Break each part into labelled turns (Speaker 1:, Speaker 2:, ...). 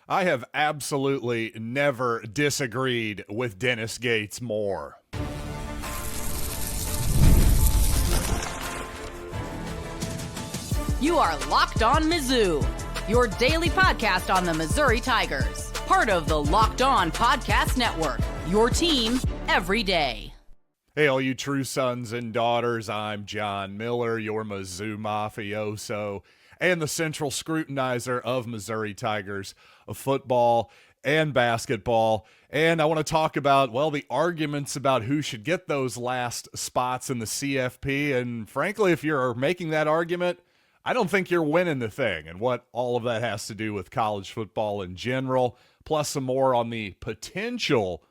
Speaker 1: I have absolutely never disagreed with Dennis Gates more.
Speaker 2: You are Locked On Mizzou, your daily podcast on the Missouri Tigers. Part of the Locked On Podcast Network, your team every day.
Speaker 1: Hey, all you true sons and daughters, I'm John Miller, your Mizzou mafioso, and the central scrutinizer of Missouri Tigers football and basketball. And I want to talk about, well, the arguments about who should get those last spots in the CFP. And frankly, if you're making that argument, I don't think you're winning the thing, and what all of that has to do with college football in general, plus some more on the potential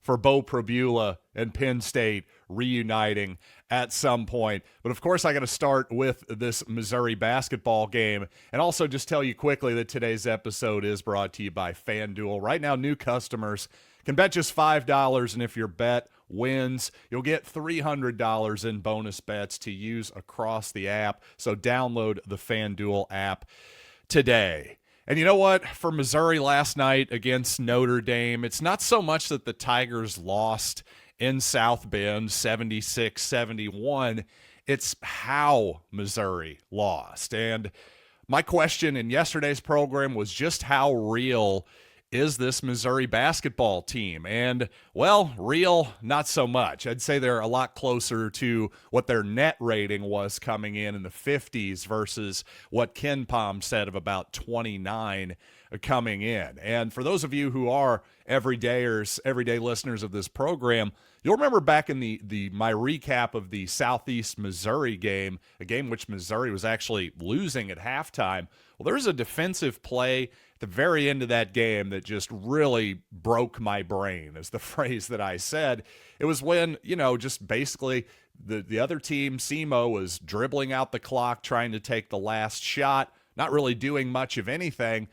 Speaker 1: for Beau, Pribula, and Penn State reuniting at some point. But of course, I got to start with this Missouri basketball game, and also just tell you quickly that today's episode is brought to you by FanDuel. Right now, new customers can bet just $5, and if your bet wins, you'll get $300 in bonus bets to use across the app. So download the FanDuel app today. And you know what? For Missouri last night against Notre Dame, it's not so much that the Tigers lost in South Bend 76-71. It's how Missouri lost. And my question in yesterday's program was just how real is this Missouri basketball team? And, well, real, not so much. I'd say they're a lot closer to what their net rating was coming in the 50s versus what Ken Palm said of about 29 coming in. And for those of you who are everyday listeners of this program, you'll remember back in my recap of the Southeast Missouri game, a game which Missouri was actually losing at halftime. Well, there was a defensive play at the very end of that game that just really broke my brain, is the phrase that I said. It was when, just basically the other team, SEMO, was dribbling out the clock, trying to take the last shot, not really doing much of anything.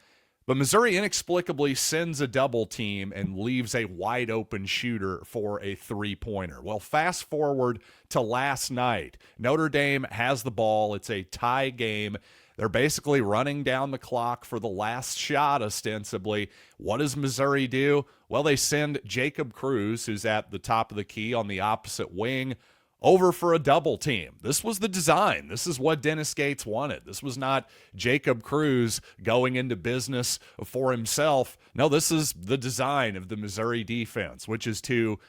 Speaker 1: But Missouri inexplicably sends a double team and leaves a wide open shooter for a three-pointer. Well, fast forward to last night. Notre Dame has the ball. It's a tie game. They're basically running down the clock for the last shot, ostensibly. What does Missouri do? Well, they send Jacob Cruz, who's at the top of the key on the opposite wing, over for a double team. This was the design. This is what Dennis Gates wanted. This was not Jacob Cruz going into business for himself. No, this is the design of the Missouri defense, which is to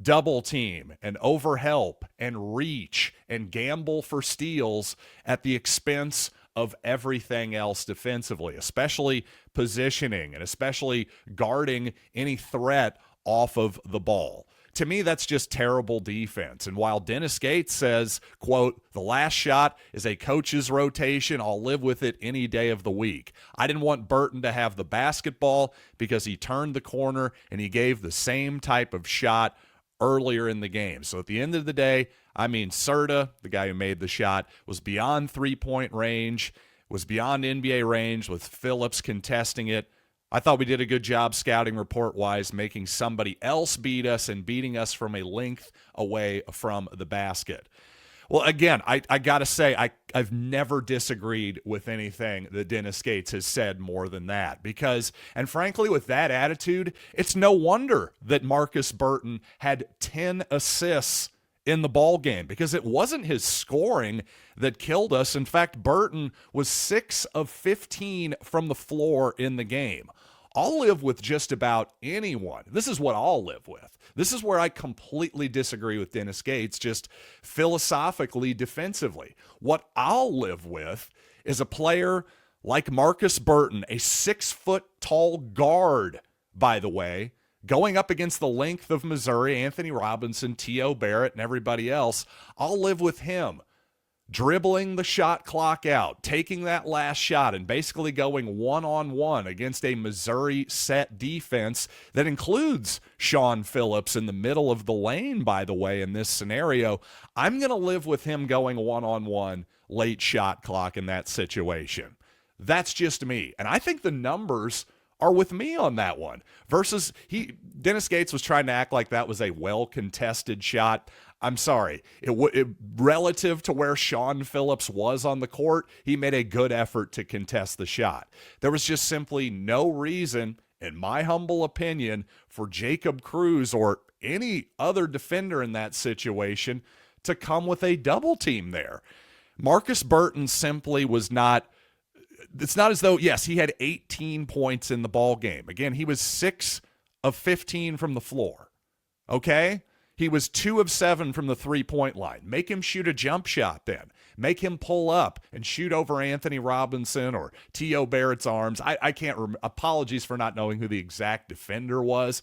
Speaker 1: double team and overhelp and reach and gamble for steals at the expense of everything else defensively, especially positioning and especially guarding any threat off of the ball. To me, that's just terrible defense. And while Dennis Gates says, quote, the last shot is a coach's rotation, I'll live with it any day of the week. I didn't want Burton to have the basketball because he turned the corner and he gave the same type of shot earlier in the game. So at the end of the day, Serta, the guy who made the shot, was beyond three-point range, was beyond NBA range with Phillips contesting it. I thought we did a good job scouting report-wise, making somebody else beat us and beating us from a length away from the basket. Well, again, I got to say, I've never disagreed with anything that Dennis Gates has said more than that. Because, and frankly, with that attitude, it's no wonder that Marcus Burton had 10 assists in the ball game, because it wasn't his scoring that killed us. In fact, Burton was 6 of 15 from the floor in the game. I'll live with just about anyone. This is what I'll live with. This is where I completely disagree with Dennis Gates, just philosophically, defensively. What I'll live with is a player like Marcus Burton, a 6-foot-tall guard, by the way, going up against the length of Missouri, Anthony Robinson, T.O. Barrett, and everybody else. I'll live with him dribbling the shot clock out, taking that last shot, and basically going one-on-one against a Missouri set defense that includes Shawn Phillips in the middle of the lane, by the way, in this scenario. I'm going to live with him going one-on-one late shot clock in that situation. That's just me. And I think the numbers are with me on that one. Versus Dennis Gates was trying to act like that was a well-contested shot. I'm sorry. Relative to where Shawn Phillips was on the court, he made a good effort to contest the shot. There was just simply no reason, in my humble opinion, for Jacob Cruz or any other defender in that situation to come with a double team there. Marcus Burton simply was not. It's not as though, yes, he had 18 points in the ball game. Again, he was 6 of 15 from the floor. Okay? He was 2 of 7 from the three-point line. Make him shoot a jump shot then. Make him pull up and shoot over Anthony Robinson or T.O. Barrett's arms. I can't remember. Apologies for not knowing who the exact defender was.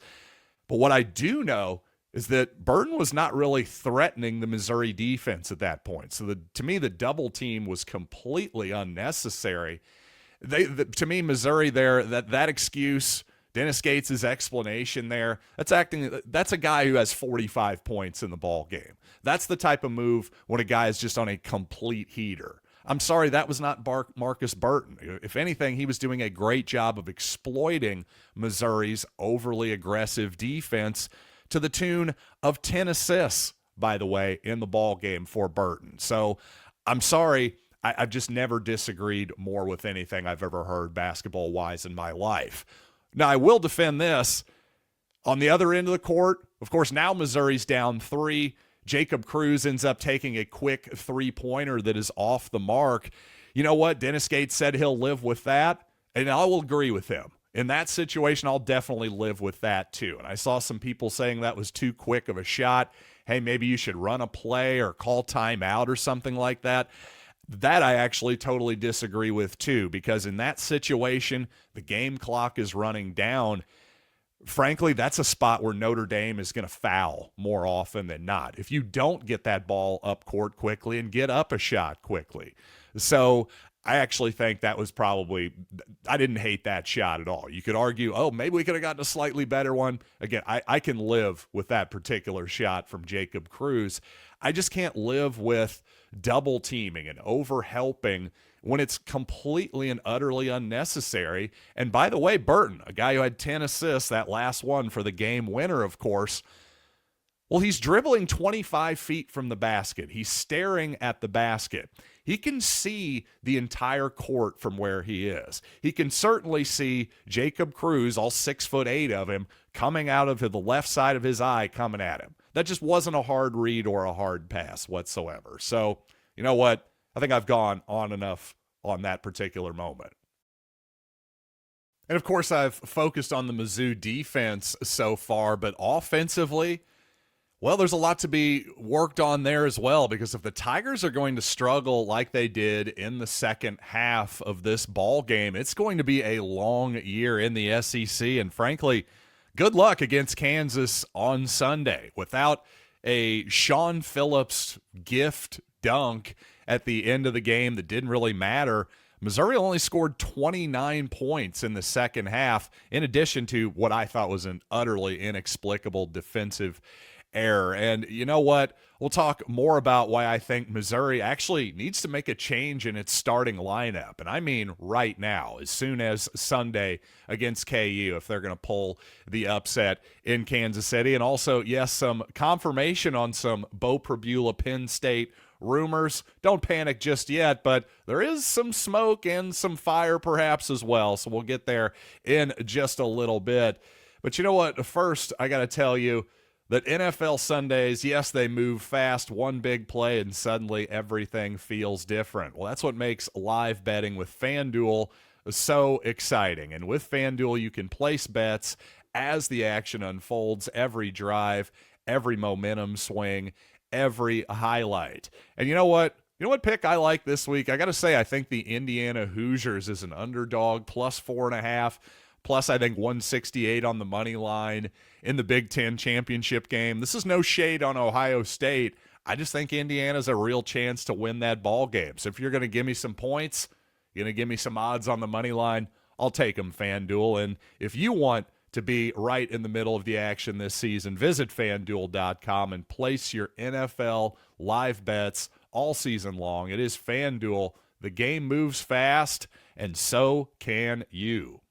Speaker 1: But what I do know is that Burton was not really threatening the Missouri defense at that point. So to me, the double team was completely unnecessary. To me, Missouri there, that excuse, Dennis Gates' explanation there, that's a guy who has 45 points in the ball game. That's the type of move when a guy is just on a complete heater. I'm sorry, that was not Marcus Burton. If anything, he was doing a great job of exploiting Missouri's overly aggressive defense to the tune of 10 assists, by the way, in the ball game for Burton. So I'm sorry, I've just never disagreed more with anything I've ever heard basketball-wise in my life. Now, I will defend this. On the other end of the court, of course, now Missouri's down 3. Jacob Cruz ends up taking a quick three-pointer that is off the mark. You know what? Dennis Gates said he'll live with that, and I will agree with him. In that situation, I'll definitely live with that too. And I saw some people saying that was too quick of a shot. Hey, maybe you should run a play or call timeout or something like that. That I actually totally disagree with too, because in that situation, the game clock is running down. Frankly, that's a spot where Notre Dame is going to foul more often than not if you don't get that ball up court quickly and get up a shot quickly. So I actually think that was I didn't hate that shot at all. You could argue, oh, maybe we could have gotten a slightly better one. Again, I can live with that particular shot from Jacob Cruz. I just can't live with double teaming and over helping when it's completely and utterly unnecessary. And by the way, Burton, a guy who had 10 assists, that last one for the game winner, of course, well, he's dribbling 25 feet from the basket. He's staring at the basket. He can see the entire court from where he is. He can certainly see Jacob Cruz, all 6'8" of him, coming out of the left side of his eye coming at him. That just wasn't a hard read or a hard pass whatsoever. So, you know what? I think I've gone on enough on that particular moment. And of course, I've focused on the Mizzou defense so far, but offensively, well, there's a lot to be worked on there as well, because if the Tigers are going to struggle like they did in the second half of this ball game, it's going to be a long year in the SEC. And frankly, good luck against Kansas on Sunday. Without a Shawn Phillips gift dunk at the end of the game that didn't really matter, Missouri only scored 29 points in the second half, in addition to what I thought was an utterly inexplicable defensive error. And you know what? We'll talk more about why I think Missouri actually needs to make a change in its starting lineup. And I mean right now, as soon as Sunday against KU, if they're going to pull the upset in Kansas City. And also, yes, some confirmation on some Beau Pribula Penn State rumors. Don't panic just yet, but there is some smoke and some fire perhaps as well. So we'll get there in just a little bit. But you know what? First, I got to tell you that NFL Sundays, yes, they move fast, one big play, and suddenly everything feels different. Well, that's what makes live betting with FanDuel so exciting. And with FanDuel, you can place bets as the action unfolds, every drive, every momentum swing, every highlight. And you know what? You know what pick I like this week? I got to say, I think the Indiana Hoosiers is an underdog, plus 4.5. Plus, I think 168 on the money line in the Big Ten championship game. This is no shade on Ohio State. I just think Indiana's a real chance to win that ball game. So if you're going to give me some points, you're going to give me some odds on the money line, I'll take them, FanDuel. And if you want to be right in the middle of the action this season, visit FanDuel.com and place your NFL live bets all season long. It is FanDuel. The game moves fast, and so can you.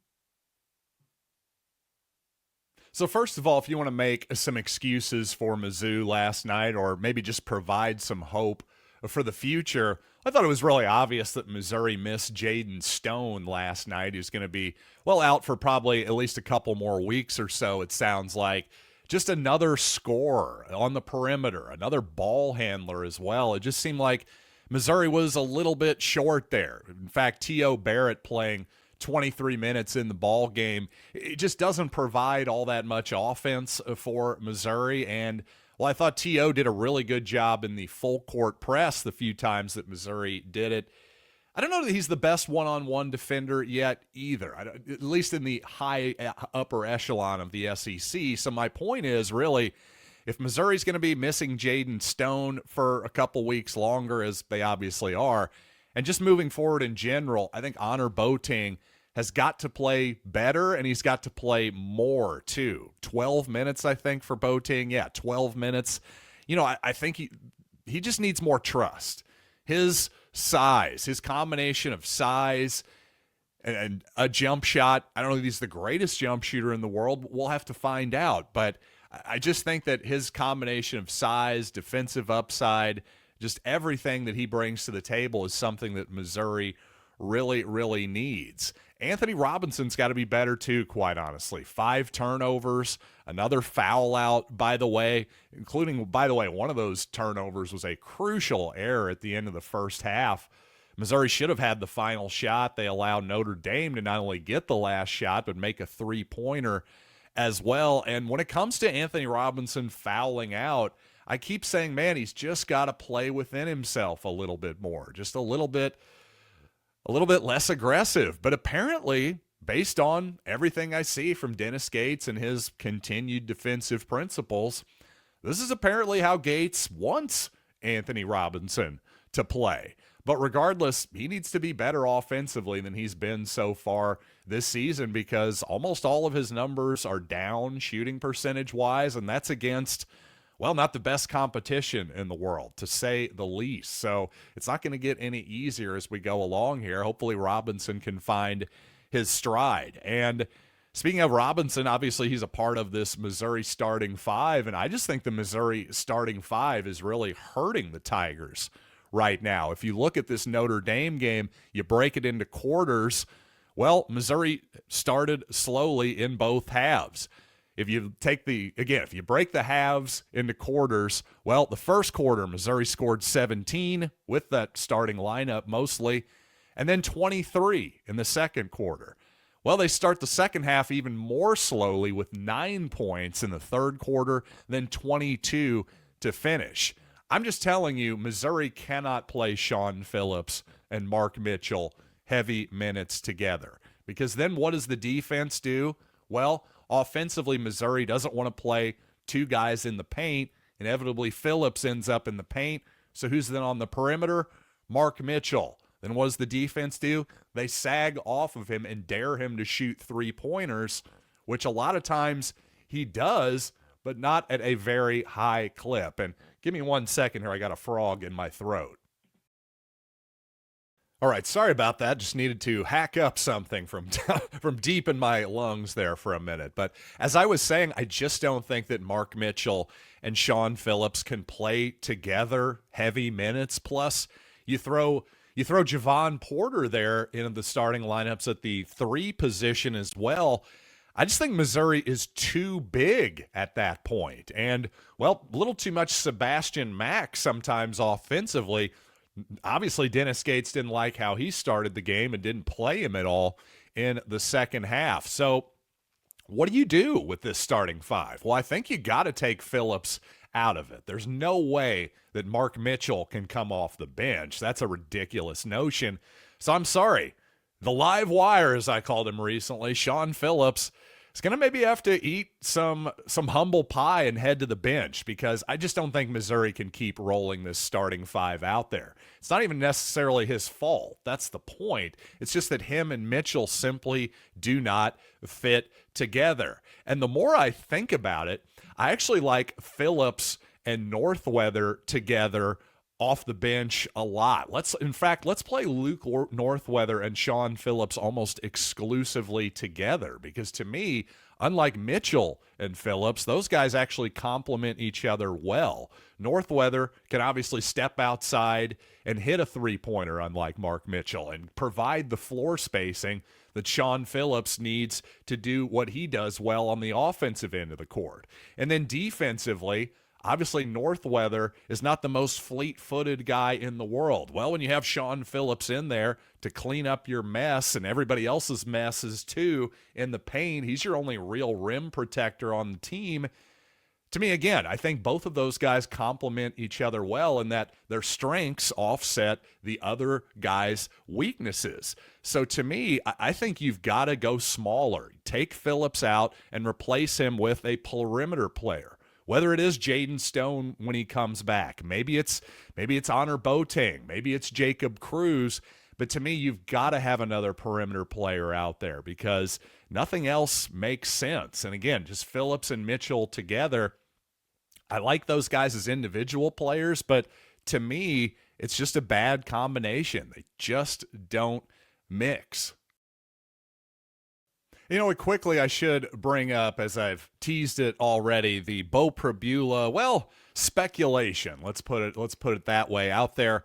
Speaker 1: So first of all, if you want to make some excuses for Mizzou last night, or maybe just provide some hope for the future, I thought it was really obvious that Missouri missed Jaden Stone last night. He's going to be, out for probably at least a couple more weeks or so, it sounds like. Just another scorer on the perimeter, another ball handler as well. It just seemed like Missouri was a little bit short there. In fact, T.O. Barrett playing 23 minutes in the ball game, it just doesn't provide all that much offense for Missouri. And I thought T.O. did a really good job in the full court press the few times that Missouri did it. I don't know that he's the best one-on-one defender yet either, at least in the high upper echelon of the SEC. So my point is really, if Missouri's going to be missing Jaden Stone for a couple weeks longer, as they obviously are, and just moving forward in general, I think Honor Boateng has got to play better, and he's got to play more, too. 12 minutes, I think, for Boateng. Yeah, 12 minutes. I think he just needs more trust. His size, his combination of size and a jump shot, I don't know if he's the greatest jump shooter in the world. We'll have to find out. But I just think that his combination of size, defensive upside, just everything that he brings to the table is something that Missouri really, really needs. Anthony Robinson's got to be better too, quite honestly. 5 turnovers, another foul out, by the way, including, one of those turnovers was a crucial error at the end of the first half. Missouri should have had the final shot. They allowed Notre Dame to not only get the last shot, but make a 3-pointer as well. And when it comes to Anthony Robinson fouling out, I keep saying, man, he's just got to play within himself a little bit more, just a little bit less aggressive. But apparently, based on everything I see from Dennis Gates and his continued defensive principles, this is apparently how Gates wants Anthony Robinson to play. But regardless, he needs to be better offensively than he's been so far this season, because almost all of his numbers are down shooting percentage-wise, and that's against, not the best competition in the world, to say the least. So it's not going to get any easier as we go along here. Hopefully Robinson can find his stride. And speaking of Robinson, obviously he's a part of this Missouri starting 5, and I just think the Missouri starting 5 is really hurting the Tigers right now. If you look at this Notre Dame game, you break it into quarters, Missouri started slowly in both halves. If you if you break the halves into quarters, the first quarter, Missouri scored 17 with that starting lineup mostly, and then 23 in the second quarter. They start the second half even more slowly with 9 points in the third quarter, then 22 to finish. I'm just telling you, Missouri cannot play Shawn Phillips and Mark Mitchell heavy minutes together, because then what does the defense do? Offensively, Missouri doesn't want to play 2 guys in the paint. Inevitably, Phillips ends up in the paint. So who's then on the perimeter? Mark Mitchell. Then what does the defense do? They sag off of him and dare him to shoot 3-pointers, which a lot of times he does, but not at a very high clip. And give me 1 second here. I got a frog in my throat. All right, sorry about that. Just needed to hack up something from deep in my lungs there for a minute. But as I was saying, I just don't think that Mark Mitchell and Shawn Phillips can play together heavy minutes. Plus, you throw Javon Porter there in the starting lineups at the 3 position as well. I just think Missouri is too big at that point. And, a little too much Sebastian Mack sometimes offensively. Obviously, Dennis Gates didn't like how he started the game and didn't play him at all in the second half. So what do you do with this starting 5? I think you got to take Phillips out of it. There's no way that Mark Mitchell can come off the bench. That's a ridiculous notion. So I'm sorry. The live wire, as I called him recently, Shawn Phillips, is going to maybe have to eat some humble pie and head to the bench, because I just don't think Missouri can keep rolling this starting 5 out there. It's not even necessarily his fault. That's the point. It's just that him and Mitchell simply do not fit together. And the more I think about it, I actually like Phillips and Northweather together off the bench a lot. Let's play Luke Northweather and Shawn Phillips almost exclusively together, because to me, unlike Mitchell and Phillips, those guys actually complement each other well. Northweather can obviously step outside and hit a three-pointer, unlike Mark Mitchell, and provide the floor spacing that Shawn Phillips needs to do what he does well on the offensive end of the court. And then defensively, obviously, Northweather is not the most fleet-footed guy in the world. Well, when you have Shawn Phillips in there to clean up your mess and everybody else's messes too in the paint, he's your only real rim protector on the team. To me, again, I think both of those guys complement each other well in that their strengths offset the other guy's weaknesses. So to me, I think you've got to go smaller. Take Phillips out and replace him with a perimeter player. Whether it is Jaden Stone when he comes back, maybe it's Honor Boateng, maybe it's Jacob Cruz, but to me, you've got to have another perimeter player out there because nothing else makes sense. And again, just Phillips and Mitchell together, I like those guys as individual players, but to me, it's just a bad combination. They just don't mix. You know what, quickly I should bring up, as I've teased it already, the Beau Pribula, well, speculation, let's put it that way, out there.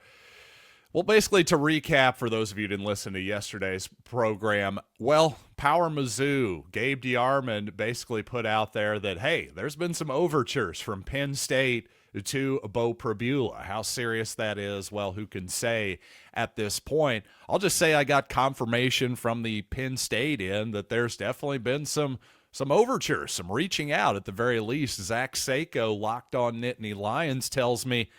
Speaker 1: Well, basically, to recap, for those of you who didn't listen to yesterday's program, well, Power Mizzou, Gabe DeArmond basically put out there that, hey, there's been some overtures from Penn State to Beau Pribula. How serious that is, well, who can say at this point? I'll just say I got confirmation from the Penn State end that there's definitely been some overtures, some reaching out at the very least. Zach Sako, Locked On Nittany Lions, tells me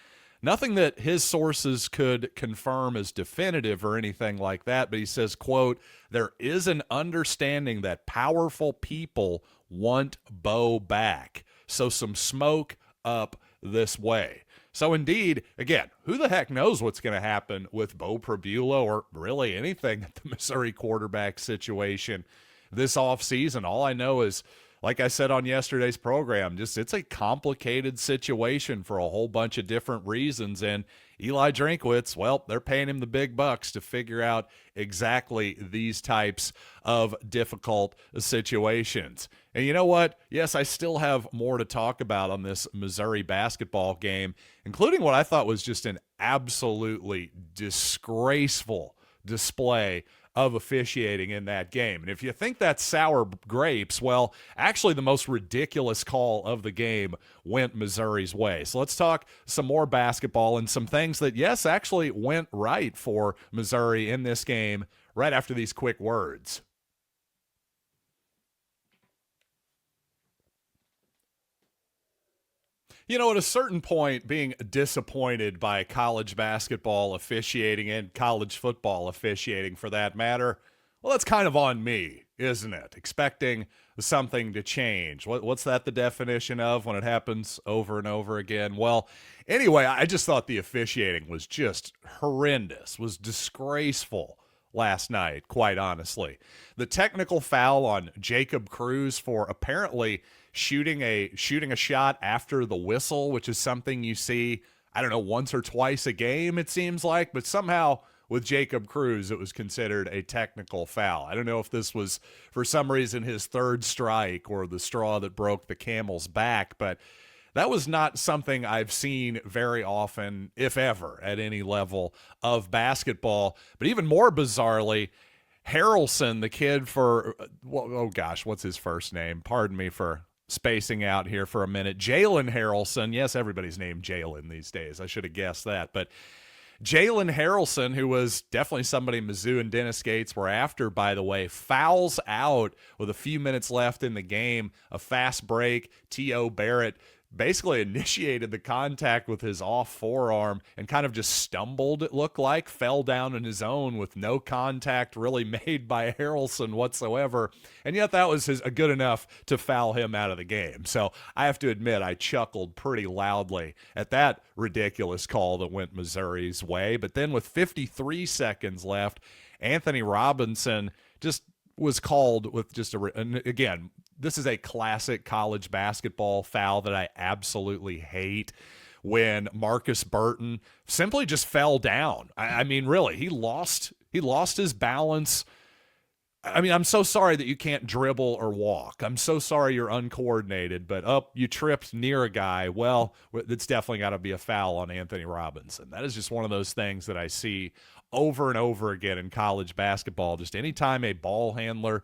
Speaker 1: nothing that his sources could confirm as definitive or anything like that, but he says, quote, there is an understanding that powerful people want Beau back. So some smoke up this way. So indeed, again, who the heck knows what's going to happen with Beau Pribula or really anything at the Missouri quarterback situation this offseason. All I know is, like I said on yesterday's program, just it's a complicated situation for a whole bunch of different reasons. And Eli Drinkwitz, well, they're paying him the big bucks to figure out exactly these types of difficult situations. And you know what? Yes, I still have more to talk about on this Missouri basketball game, including what I thought was just an absolutely disgraceful display of officiating in that game. And if you think that's sour grapes, well, actually the most ridiculous call of the game went Missouri's way. So let's talk some more basketball and some things that, yes, actually went right for Missouri in this game right after these quick words. You know, at a certain point, being disappointed by college basketball officiating and college football officiating for that matter, well, that's kind of on me, isn't it? Expecting something to change. What's that the definition of when it happens over and over again? Well, anyway, I just thought the officiating was just horrendous, was disgraceful last night, quite honestly. The technical foul on Jacob Cruz for apparently shooting a shot after the whistle, which is something you see, I don't know, once or twice a game, it seems like, but somehow with Jacob Cruz, it was considered a technical foul. I don't know if this was, for some reason, his third strike or the straw that broke the camel's back, but that was not something I've seen very often, if ever, at any level of basketball. But even more bizarrely, Harrelson, the kid for, oh gosh, what's his first name? Pardon me for spacing out here for a minute. Jalen Harrelson. Yes, everybody's named Jalen these days. I should have guessed that. But Jalen Harrelson, who was definitely somebody Mizzou and Dennis Gates were after, by the way, fouls out with a few minutes left in the game. A fast break. T.O. Barrett basically initiated the contact with his off forearm and kind of just stumbled, it looked like, fell down on his own with no contact really made by Harrelson whatsoever. And yet that was good enough to foul him out of the game. So I have to admit, I chuckled pretty loudly at that ridiculous call that went Missouri's way. But then with 53 seconds left, Anthony Robinson just was called with just and again, this is a classic college basketball foul that I absolutely hate. when Marcus Burton simply just fell down. I mean, really, he lost his balance. I mean, I'm so sorry that you can't dribble or walk. I'm so sorry you're uncoordinated, but you tripped near a guy. Well, it's definitely got to be a foul on Anthony Robinson. That is just one of those things that I see over and over again in college basketball. Just anytime a ball handler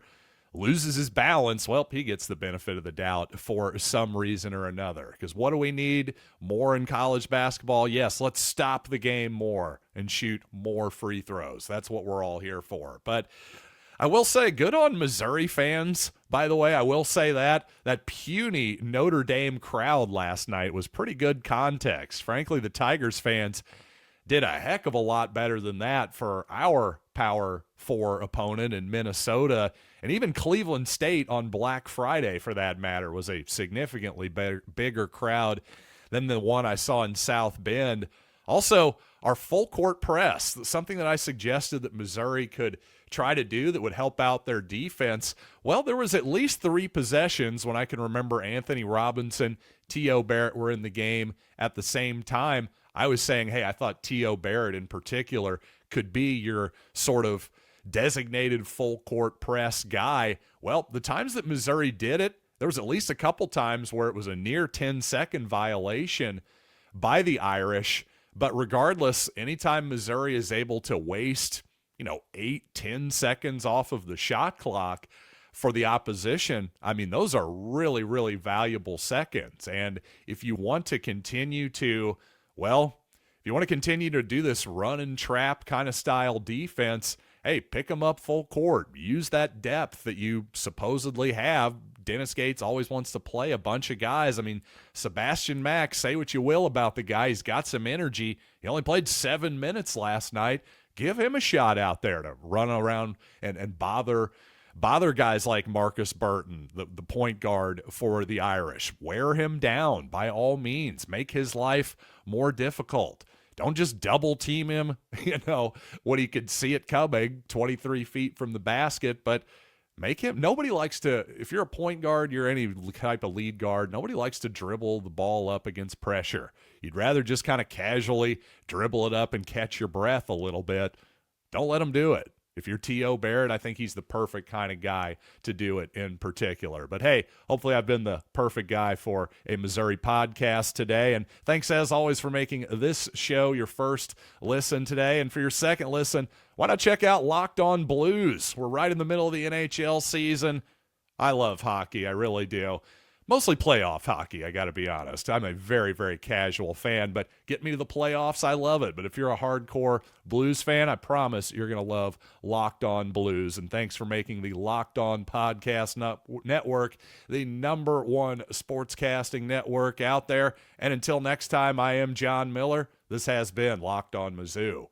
Speaker 1: loses his balance, well, he gets the benefit of the doubt for some reason or another. Because what do we need more in college basketball? Yes, let's stop the game more and shoot more free throws. That's what we're all here for. But I will say, good on Missouri fans, by the way. I will say that puny Notre Dame crowd last night was pretty good context. Frankly, the Tigers fans did a heck of a lot better than that for our Power 4 opponent in Minnesota. And even Cleveland State on Black Friday, for that matter, was a significantly bigger crowd than the one I saw in South Bend. Also, our full court press, something that I suggested that Missouri could try to do that would help out their defense. Well, there was at least 3 possessions when I can remember Anthony Robinson, T.O. Barrett were in the game at the same time. I was saying, hey, I thought T.O. Barrett in particular could be your sort of designated full court press guy. Well, the times that Missouri did it, there was at least a couple times where it was a near 10-second violation by the Irish. But regardless, anytime Missouri is able to waste 8-10 seconds off of the shot clock for the opposition, I mean, those are really, really valuable seconds. And if you want to continue to, if you want to continue to do this run and trap kind of style defense, hey, pick them up full court. Use that depth that you supposedly have. Dennis Gates always wants to play a bunch of guys. I mean, Sebastian Mack, say what you will about the guy. He's got some energy. He only played 7 minutes last night. Give him a shot out there to run around and bother guys like Marcus Burton, the point guard for the Irish. Wear him down by all means. Make his life more difficult. Don't just double team him, when he could see it coming 23 feet from the basket, but make him. Nobody likes to, if you're a point guard, you're any type of lead guard, nobody likes to dribble the ball up against pressure. You'd rather just kind of casually dribble it up and catch your breath a little bit. Don't let him do it. If you're T.O. Barrett, I think he's the perfect kind of guy to do it in particular. But hey, hopefully I've been the perfect guy for a Missouri podcast today. And thanks as always for making this show your first listen today. And for your second listen, why not check out Locked On Blues? We're right in the middle of the NHL season. I love hockey. I really do. Mostly playoff hockey, I got to be honest. I'm a very, very casual fan, but get me to the playoffs, I love it. But if you're a hardcore Blues fan, I promise you're going to love Locked On Blues. And thanks for making the Locked On Podcast Network the #1 sportscasting network out there. And until next time, I am John Miller. This has been Locked On Mizzou.